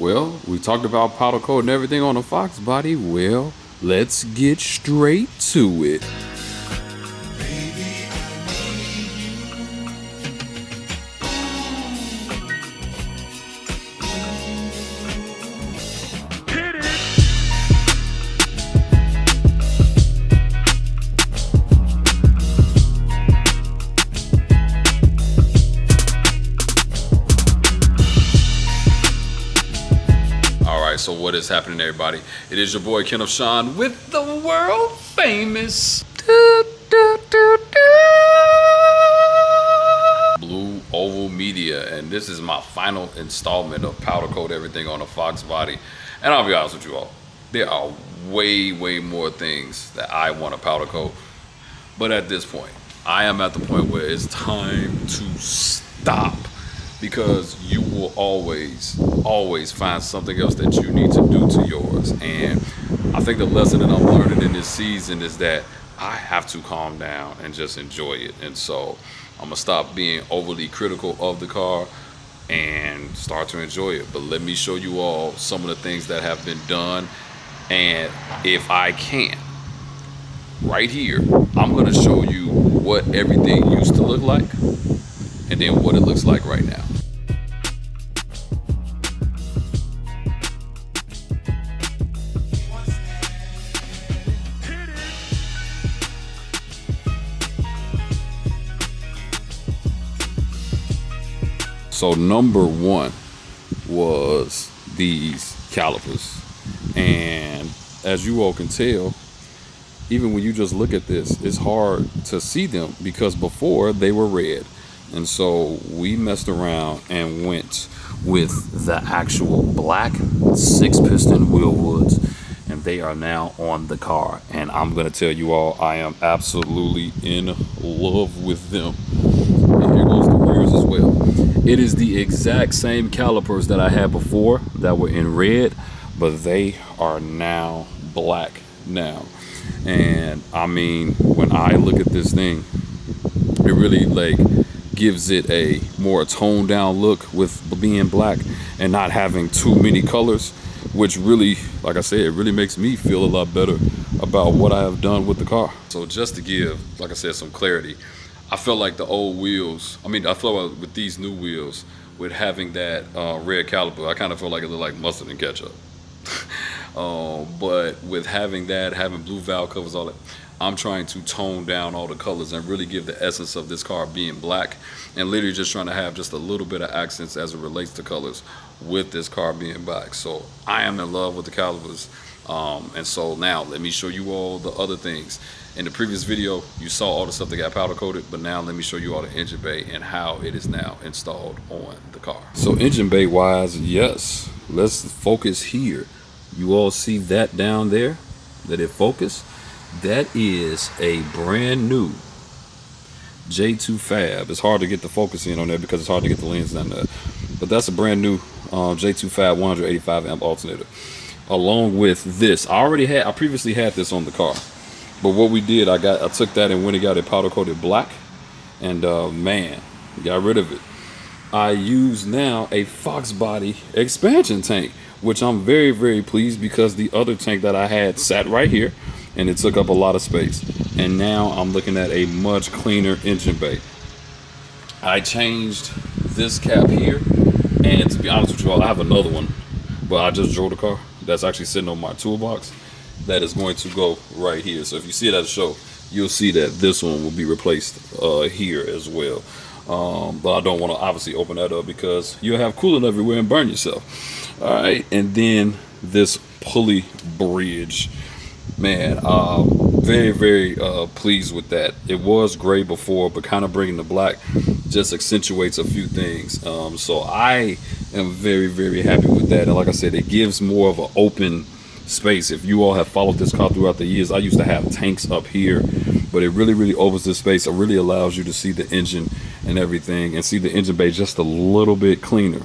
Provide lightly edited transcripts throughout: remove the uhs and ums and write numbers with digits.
Well, we talked about powder coat and everything on the FOXBODY. Well, let's get straight to it. So what is happening, everybody? It is your boy Ken of Sean with the world famous Blue Oval Media, and this is my final installment of powder coat everything on a FOXBODY. And I'll be honest with you all, there are way more things that I want to powder coat, but at this point I am at the point where it's time to stop, because you will always find something else that you need to do to yours. And I think the lesson that I'm learning in this season is that I have to calm down and just enjoy it. And so I'm gonna stop being overly critical of the car and start to enjoy it. But let me show you all some of the things that have been done, and if I can, right here, I'm gonna show you what everything used to look like and then what it looks like right now. So number one was these calipers, and as you all can tell, even when you just look at this, it's hard to see them because before they were red. And so we messed around and went with the actual black 6-piston wheel woods, and they are now on the car. And I'm gonna tell you all, I am absolutely in love with them. And here goes the rears as well. It is the exact same calipers that I had before that were in red, but they are now black now. And I mean, when I look at this thing, it really gives it a more toned down look with being black and not having too many colors, which really, like I said, it really makes me feel a lot better about what I have done with the car. So just to give, like I said, some clarity, I felt like the old wheels, I felt like with these new wheels, with having that red caliper, I kind of felt like it looked like mustard and ketchup. But with having that, having blue valve covers, all that, I'm trying to tone down all the colors and really give the essence of this car being black, and literally just trying to have just a little bit of accents as it relates to colors with this car being black. So I am in love with the calipers. And so now let me show you all the other things. In the previous video, you saw all the stuff that got powder coated, but now let me show you all the engine bay and how it is now installed on the car. So engine bay wise, yes, let's focus here. You all see that down there, that it focused? That is a brand new J2 Fab. It's hard to get the focus in on there because it's hard to get the lens down there. But that's a brand new J2 Fab 185 amp alternator. Along with this, I previously had this on the car. But what we did, I took that and went and got it powder coated black, and man, got rid of it. I use now a FOXBODY expansion tank, which I'm very pleased, because the other tank that I had sat right here and it took up a lot of space. And now I'm looking at a much cleaner engine bay. I changed this cap here, and to be honest with you all, I have another one, but I just drove the car that's actually sitting on my toolbox that is going to go right here. So if you see it at a show, you'll see that this one will be replaced here as well. But I don't want to obviously open that up because you'll have coolant everywhere and burn yourself. All right, and then this pulley bridge, man, very pleased with that. It was gray before, but kind of bringing the black just accentuates a few things. So I am very happy with that. And like I said, it gives more of an open space. If you all have followed this car throughout the years, I used to have tanks up here, but it really opens this space. It really allows you to see the engine and everything, and see the engine bay just a little bit cleaner.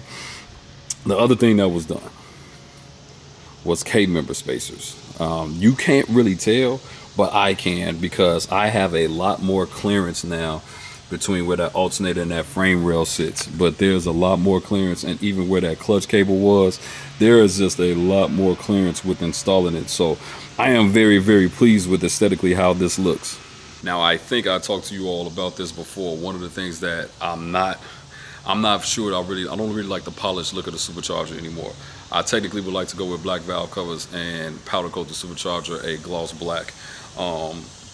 The other thing that was done was K-member spacers. You can't really tell, but I can, because I have a lot more clearance now between where that alternator and that frame rail sits, but there's a lot more clearance, and even where that clutch cable was, there is just a lot more clearance with installing it. So I am very pleased with aesthetically how this looks. Now, I think I talked to you all about this before. One of the things that I'm not sure I don't really like the polished look of the supercharger anymore. I technically would like to go with black valve covers and powder coat the supercharger a gloss black.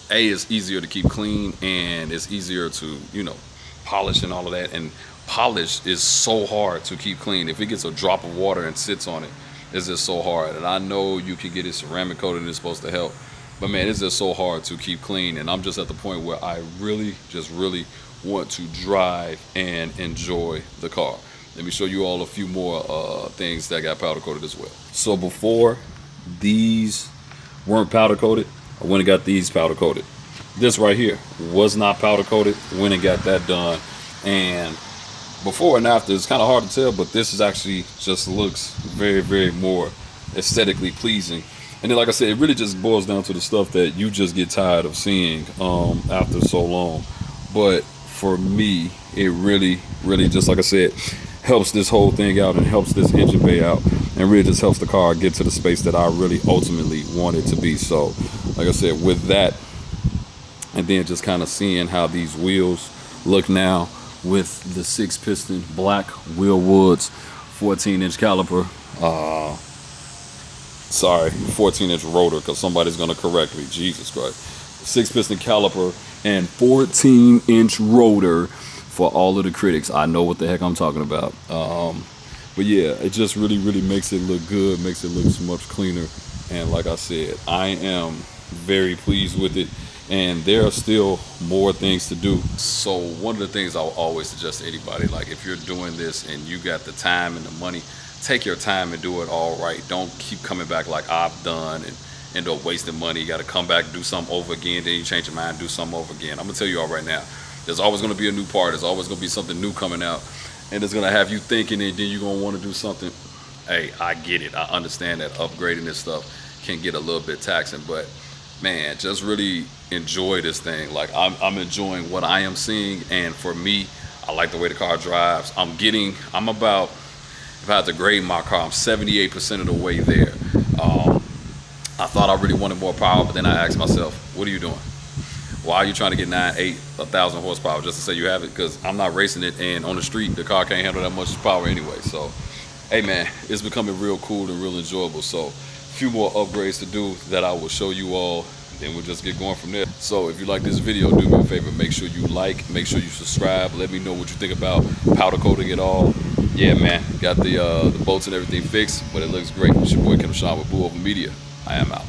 It's easier to keep clean, and it's easier to, polish and all of that. And polish is so hard to keep clean. If it gets a drop of water and sits on it, it's just so hard. And I know you can get it ceramic coated and it's supposed to help, but man, it's just so hard to keep clean. And I'm just at the point where I really want to drive and enjoy the car. Let me show you all a few more things that got powder coated as well. So before, these weren't powder coated. I went and got these powder coated. This right here was not powder coated. Went and got that done. And before and after, it's kind of hard to tell, but this is actually just looks very more aesthetically pleasing. And then, like I said, it really just boils down to the stuff that you just get tired of seeing after so long. But for me, it really just, like I said, helps this whole thing out and helps this engine bay out, and really just helps the car get to the space that I really ultimately want it to be. So like I said, with that, and then just kind of seeing how these wheels look now with the 6-piston black wheel woods, 14-inch caliper, 14-inch rotor, because somebody's going to correct me, Jesus Christ, 6-piston caliper and 14-inch rotor. For all of the critics, I know what the heck I'm talking about. But yeah, it just really makes it look good, makes it look so much cleaner. And like I said, I am very pleased with it, and there are still more things to do. So one of the things I'll always suggest to anybody, like if you're doing this and you got the time and the money, take your time and do it all right. Don't keep coming back like I've done and end up wasting money. You got to come back, do something over again, then you change your mind, do something over again. I'm gonna tell you all right now, there's always going to be a new part. There's always going to be something new coming out, and it's going to have you thinking, and then you're going to want to do something. Hey, I get it. I understand that upgrading this stuff can get a little bit taxing, but man, just really enjoy this thing. Like I'm enjoying what I am seeing, and for me, I like the way the car drives. I'm about, if I had to grade my car, I'm 78% of the way there. I thought I really wanted more power, but then I asked myself, what are you doing? Why are you trying to get 1,000 horsepower just to say you have it? Because I'm not racing it, and on the street, the car can't handle that much power anyway. So, hey man, it's becoming real cool and real enjoyable. So, a few more upgrades to do that I will show you all, then we'll just get going from there. So, if you like this video, do me a favor, make sure you like, make sure you subscribe. Let me know what you think about powder coating it all. Yeah, man, got the bolts and everything fixed, but it looks great. It's your boy Kevin Sean with Blue Oval Media. I am out.